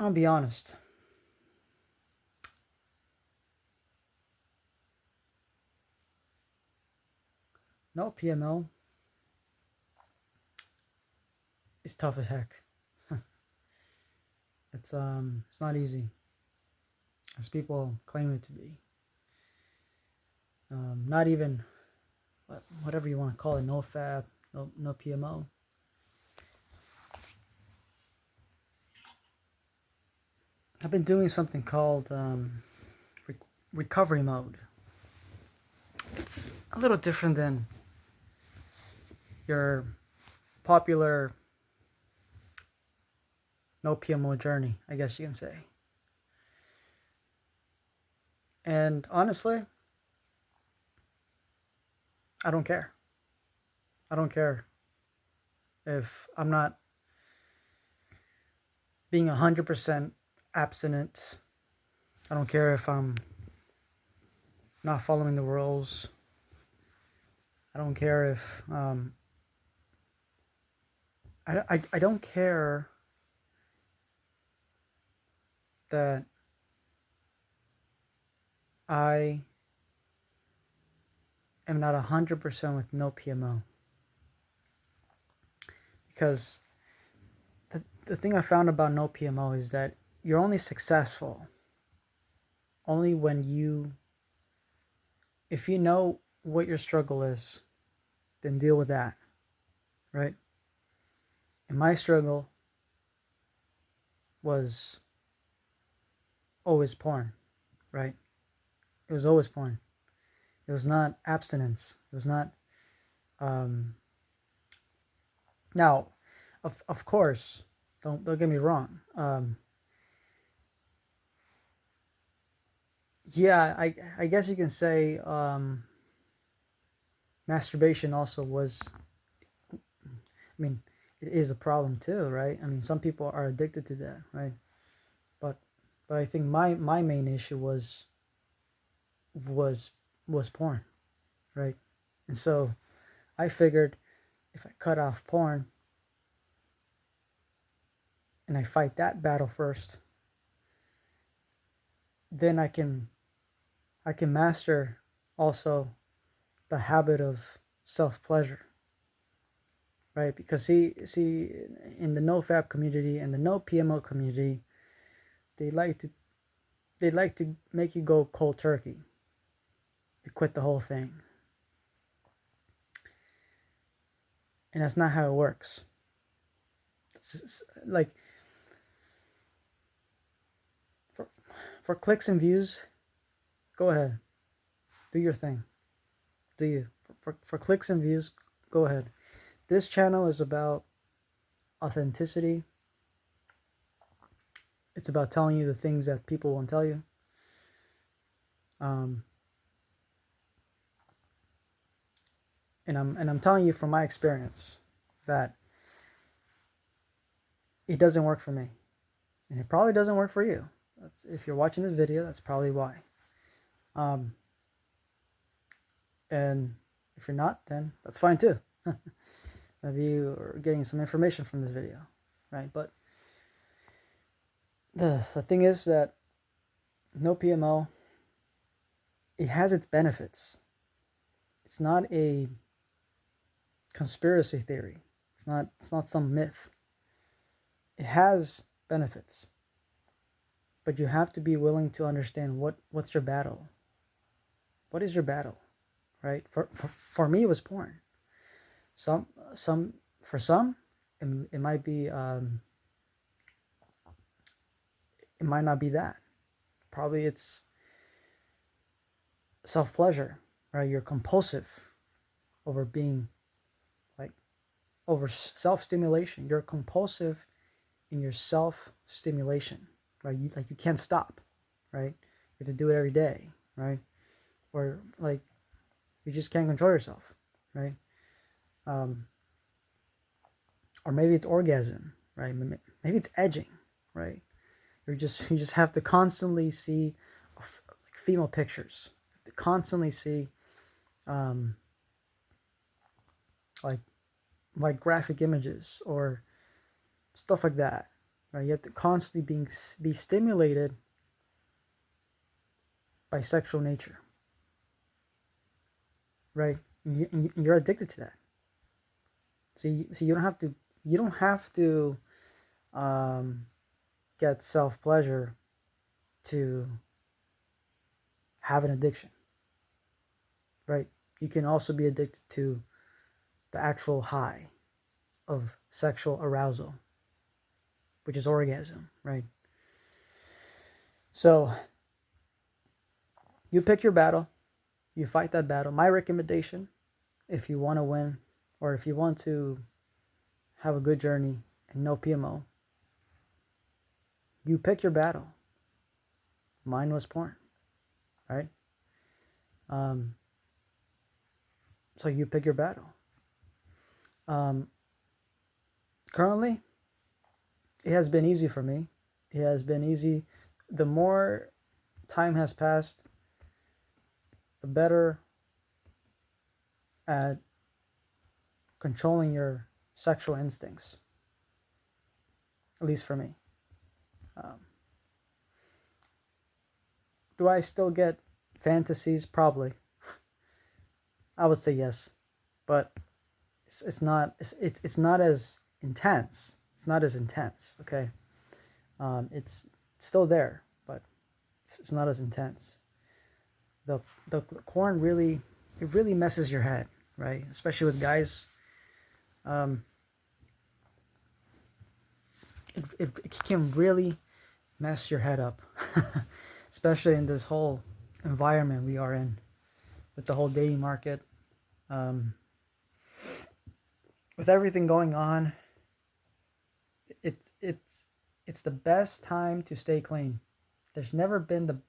I'll be honest. No PMO is tough as heck. It's not easy as people claim it to be. Not even whatever you want to call it. No fab. No PMO. I've been doing something called re- recovery mode. It's a little different than your popular No PMO journey, I guess you can say. And honestly, I don't care. I don't care if I'm not being 100% abstinent. I don't care if I'm not following the rules. I don't care if I don't care that I am not 100% with no PMO, because the thing I found about no PMO is that you're only successful only when if you know what your struggle is, then deal with that, right? And my struggle was always porn, right? It was always porn. It was not abstinence. It was not. Um, Now, of course, don't get me wrong. Yeah, I guess you can say masturbation also was. I mean, it is a problem too, right? I mean, some people are addicted to that, right? But but I think my main issue was was porn, right? And so I figured if I cut off porn and I fight that battle first, then I can master also the habit of self pleasure, right? Because see, in the no fab community and the no PMO community, they like to they like to make you go cold turkey, you quit the whole thing, and that's not how it works. It's like for, for clicks and views, go ahead, do your thing, do you? For clicks and views, go ahead. This channel is about authenticity. It's about telling you the things that people won't tell you. Um, and I'm telling you from my experience that it doesn't work for me, and it probably doesn't work for you. If you're watching this video, that's probably why. Um, and if you're not, then that's fine too. Maybe you are getting some information from this video, right? But the thing is that no PMO, it has its benefits. It's not a conspiracy theory. It's not some myth. It has benefits, but you have to be willing to understand what's your battle. What is your battle, right? For me, it was porn. Some some for some, it might be it might not be that. Probably it's self pleasure, right? You're compulsive over being like over self stimulation. You're compulsive in your self stimulation, right? You can't stop, right? You have to do it every day, right? Or like you just can't control yourself, right? Um, or maybe it's orgasm, right? Maybe it's edging, right? You just have to constantly see like female pictures, you have to constantly see um, like graphic images or stuff like that, right? You have to constantly be stimulated by sexual nature, right? You're addicted to that. So you don't have to um, get self pleasure to have an addiction, right? You can also be addicted to the actual high of sexual arousal, which is orgasm, right? So you pick your battle, you fight that battle. My recommendation, if you want to win or if you want to have a good journey and no PMO, you pick your battle. Mine was porn, right? Um, so you pick your battle. Um, Currently, it has been easy for me. It has been easy. The more time has passed, the better at controlling your sexual instincts, at least for me. Um, do I still get fantasies? Probably. I would say yes, but it's not as intense. It's not as intense. Okay, it's still there, but it's not as intense. The corn really, it really messes your head, right? Especially with guys. Um, it can really mess your head up, especially in this whole environment we are in, with the whole dating market, um, with everything going on. It's it's it's the best time to stay clean. There's never been the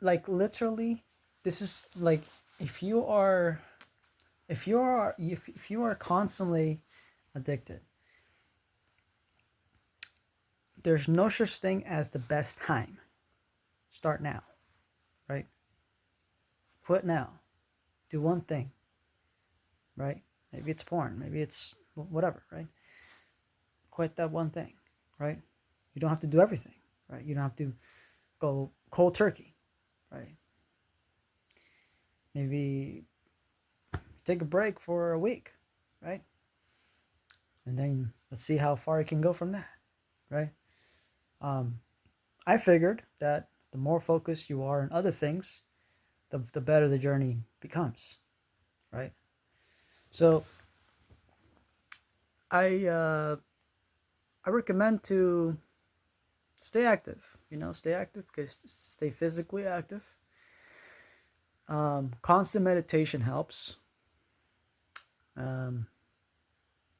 like literally. This is like if you are if you are constantly addicted, there's no such thing as the best time. Start now, right? Quit now. Do one thing, right? Maybe it's porn, maybe it's whatever, right? Quit that one thing, right? You don't have to do everything, right? You don't have to go cold turkey, right? Maybe take a break for a week, right? And then let's see how far it can go from that, right? Um, I figured that the more focused you are on other things, the better the journey becomes, right? So I uh, I recommend to stay active. Stay active, because stay physically active. Constant meditation helps. Um,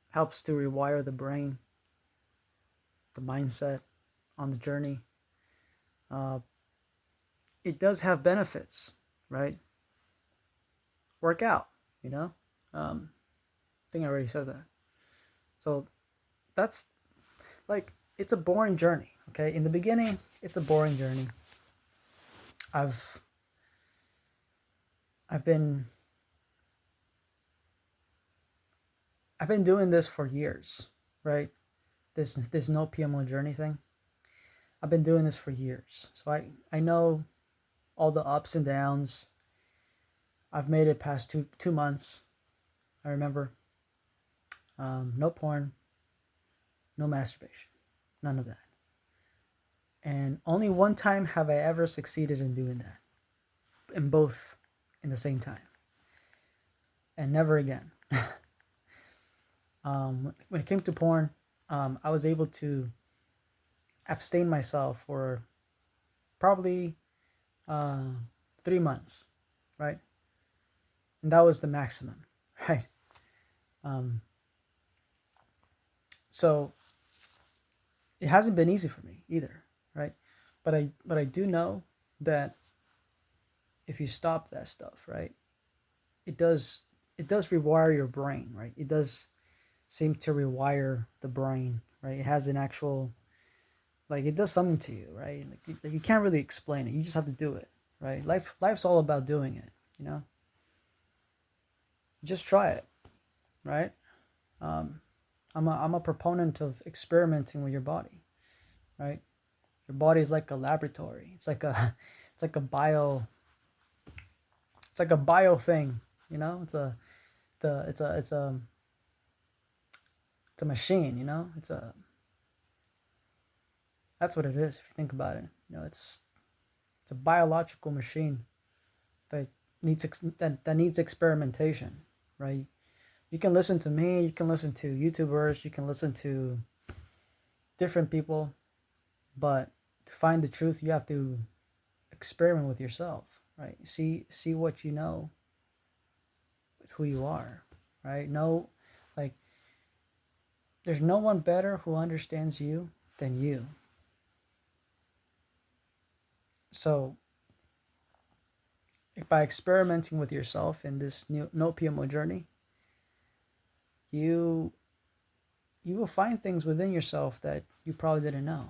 Helps to rewire the brain, the mindset on the journey. Uh, it does have benefits, right? Work out, you know. I think I already said that. So that's like it's a boring journey. Okay, in the beginning, it's a boring journey. I've I've been I've been doing this for years, right? This no PMO journey thing. I've been doing this for years, so I know all the ups and downs. I've made it past two months. I remember. No porn, no masturbation, none of that. And only one time have I ever succeeded in doing that, in both in the same time, and never again. When it came to porn, I was able to abstain myself for probably uh, 3 months, right? And that was the maximum, right? Um, so it hasn't been easy for me either, right? But I do know that if you stop that stuff, right, it does rewire your brain, right? It does seem to rewire the brain, right? It has an actual, like, it does something to you, right? Like you can't really explain it. You just have to do it, right? Life's all about doing it, you know. Just try it, right? Um, I'm a proponent of experimenting with your body, right? Your body is like a laboratory. It's like a bio it's like a bio thing, you know? It's a it's a it's a it's a machine, you know? That's what it is if you think about it. You know, it's a biological machine that that needs experimentation, right? You can listen to me, you can listen to YouTubers, you can listen to different people, but to find the truth, you have to experiment with yourself, right? See what you know with who you are, right? No, like there's no one better who understands you than you. So by experimenting with yourself in this new No PMO journey, you you will find things within yourself that you probably didn't know,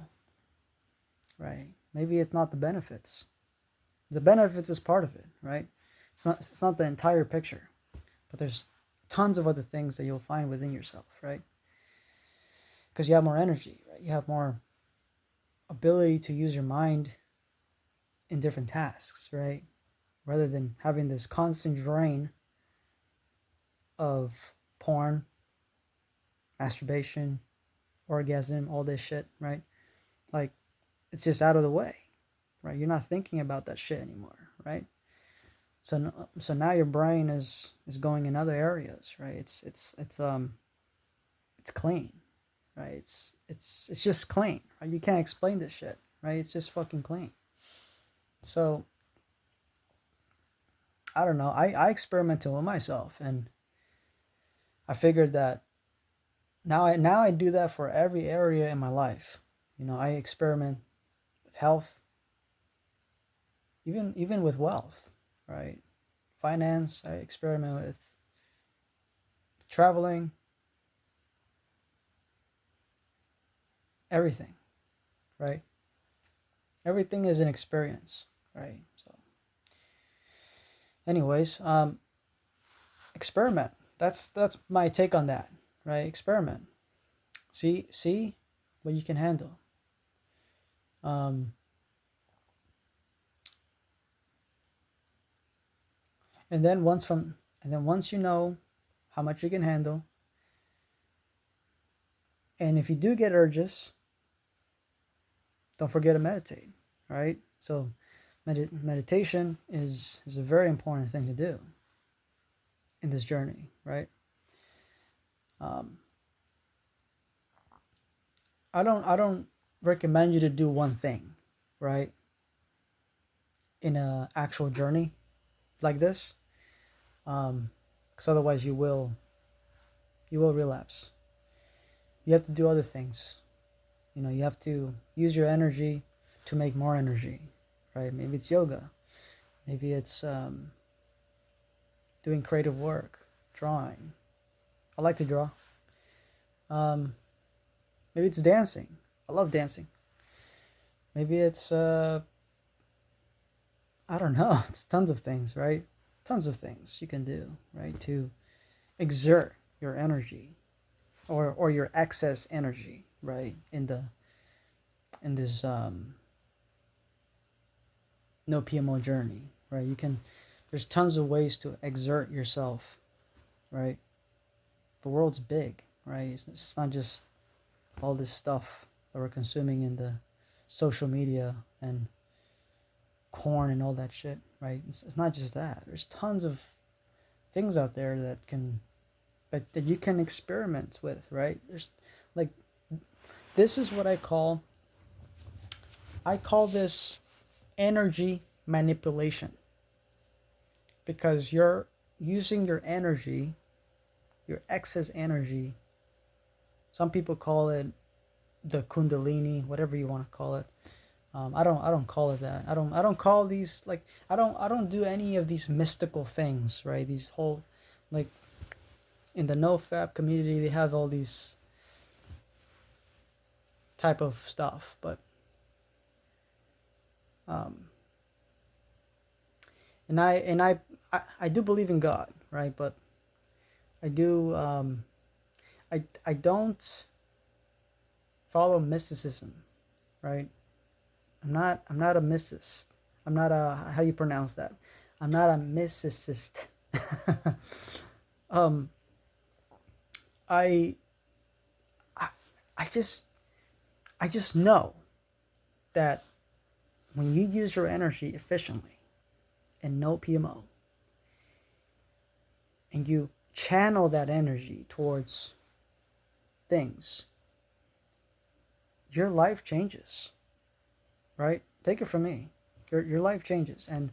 right? Maybe it's not the benefits. The benefits is part of it, right? It's not the entire picture, but there's tons of other things that you'll find within yourself, right? Because you have more energy, right? You have more ability to use your mind in different tasks, right? Rather than having this constant drain of porn, masturbation, orgasm, all this shit, right? Like it's just out of the way, right? You're not thinking about that shit anymore, right? So now your brain is going in other areas, right? It's clean, right? It's just clean, right? You can't explain this shit, right? It's just fucking clean. So I don't know. I experimented with myself, and I figured that now I do that for every area in my life. You know, I experiment with health, even with wealth, right? Finance. I experiment with traveling, everything, right? Everything is an experience, right? So, anyways, experiment. That's my take on that, right? Experiment. See what you can handle. Um, and then once you know how much you can handle, and if you do get urges, don't forget to meditate, right? So, meditation is a very important thing to do in this journey, right? Um, I don't recommend you to do one thing, right? In a actual journey like this, because otherwise you will relapse. You have to do other things. You know, you have to use your energy to make more energy, right? Maybe it's yoga, maybe it's doing creative work, drawing. I like to draw. Um, maybe it's dancing. I love dancing. Maybe it's I don't know. It's tons of things, right? Tons of things you can do, right? To exert your energy or your excess energy, right? In this no PMO journey, right? There's tons of ways to exert yourself, right? The world's big, right? It's not just all this stuff that we're consuming in the social media and corn and all that shit, right? It's not just that. There's tons of things out there that you can experiment with, right? There's like this is what I call this energy manipulation, because you're using your energy, your excess energy. Some people call it the kundalini, whatever you want to call it. I don't call it that. I don't call these like I don't do any of these mystical things, right? These whole like in the NoFap community they have all these type of stuff, but um and I do believe in God, right? But I do I don't follow mysticism, right? I'm not a mysticist. I'm not a, how do you pronounce that? I'm not a mysticist. um I, I I just I just know that when you use your energy efficiently and no PMO, and you channel that energy towards things, your life changes, right? Take it from me. Your life changes, and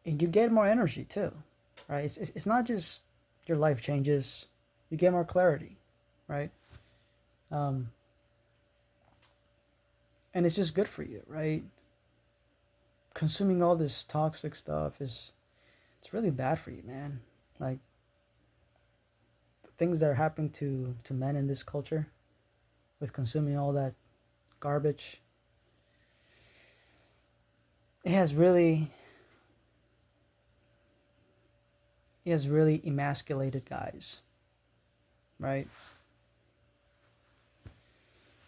you get more energy too, right? It's not just your life changes, you get more clarity, right? Um, and it's just good for you, right? Consuming all this toxic stuff it's really bad for you, man. Like the things that are happening to men in this culture with consuming all that garbage, it has really emasculated guys, right?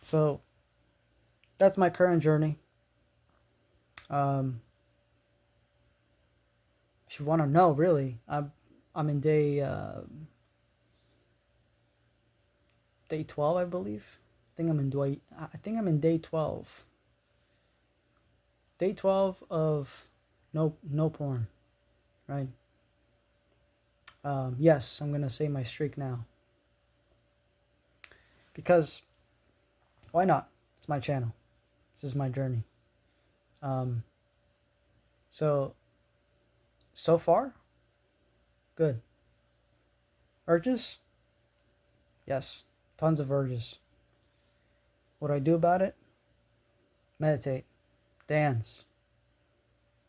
So that's my current journey. Um, if you want to know, really, I'm in day 12, I believe. I think I'm in day 12. Day 12 of no porn, right? Yes, I'm gonna say my streak now because why not? It's my channel. This is my journey. Um, so far, good. Urges? Yes, tons of urges. What do I do about it? Meditate, dance,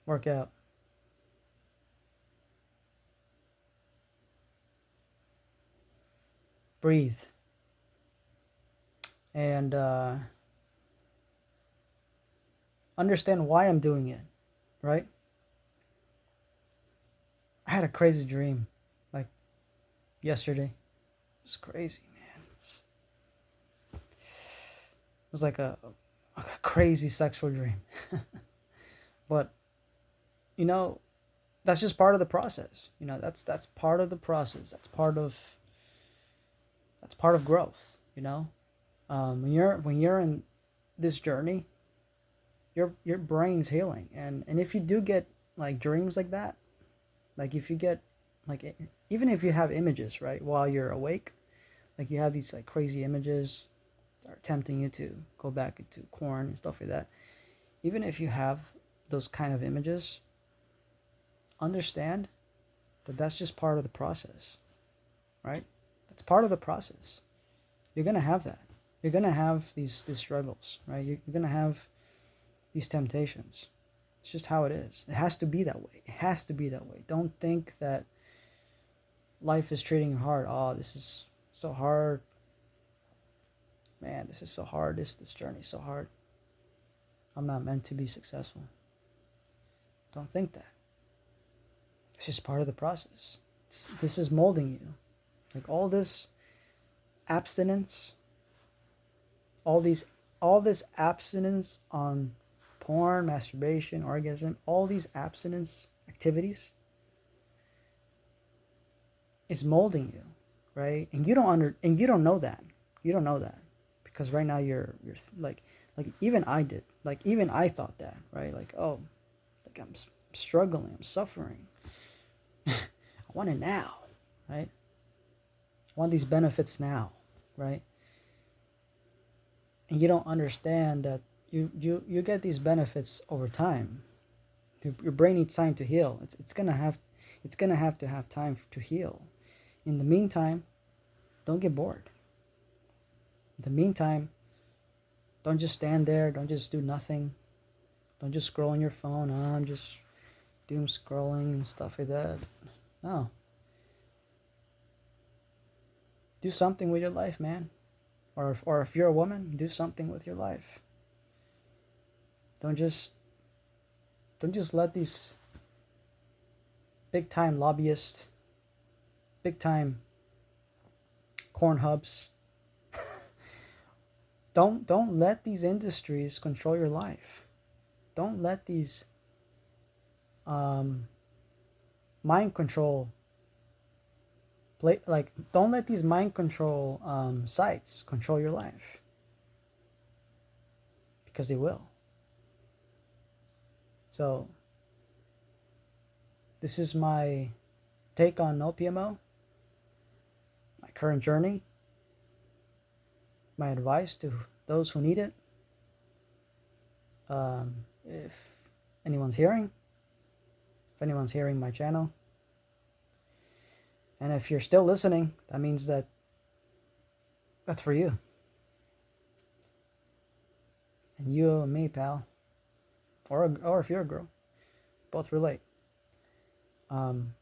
work out. Breathe, and understand why I'm doing it, right? I had a crazy dream, like yesterday. It was crazy, man. It was like a crazy sexual dream. But, you know, that's just part of the process. That's part of the process. That's part of growth, when you're in this journey, your brain's healing. And if you do get like dreams like that, like if you get like even if you have images, right, while you're awake, like you have these like crazy images that are tempting you to go back into corn and stuff like that. Even if you have those kind of images, understand that that's just part of the process, right? That's part of the process. You're gonna have that. You're gonna have these struggles, right? You're gonna have these temptations. It's just how it is. It has to be that way. It has to be that way. Don't think that life is treating you hard. Oh, this is so hard. Man, this is so hard. This journey is so hard. I'm not meant to be successful. Don't think that. It's just part of the process. This is molding you. Like all this abstinence, all this abstinence on porn, masturbation, orgasm, all these abstinence activities is molding you, right? And you don't know that. You don't know that because right now you're like even I did. Like even I thought that, right? Like, oh, like I'm struggling, I'm suffering. I want it now, right? I want these benefits now, right? And you don't understand that you get these benefits over time. Your brain needs time to heal. It's gonna have to have time to heal. In the meantime, don't get bored. In the meantime, don't just stand there. Don't just do nothing. Don't just scroll on your phone. Oh, I'm just doom scrolling and stuff like that. No. Do something with your life, man. Or if you're a woman, do something with your life. Don't just let these big time lobbyists, big time corn hubs. Don't let these industries control your life. Don't let these mind control don't let these mind control sites control your life, because they will. So this is my take on No PMO, my current journey, my advice to those who need it. If anyone's hearing my channel, and if you're still listening, that means that's for you. And you and me, pal, or if you're a girl, both relate. And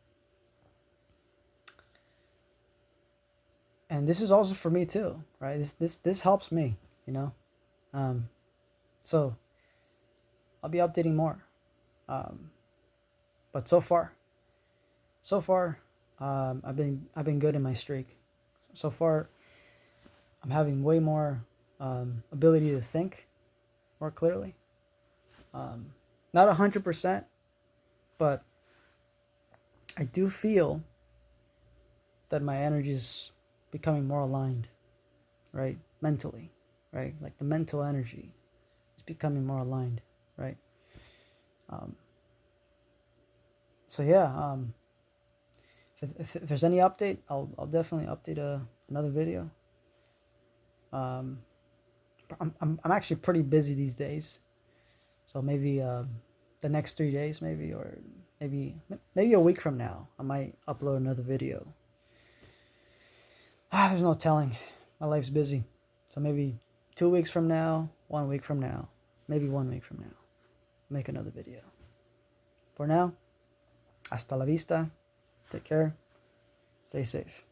this is also for me too, right? This helps me, you know. So I'll be updating more. But so far, I've been good in my streak. So far, I'm having way more ability to think more clearly. Not 100%, but I do feel that my energy is becoming more aligned, right? Mentally, right? Like the mental energy is becoming more aligned, right? So yeah, if there's any update, I'll definitely update another video. I'm actually pretty busy these days, so maybe the next 3 days, maybe, or maybe a week from now, I might upload another video. There's no telling. My life's busy, so maybe 2 weeks from now, 1 week from now, maybe 1 week from now, make another video. For now, hasta la vista. Take care. Stay safe.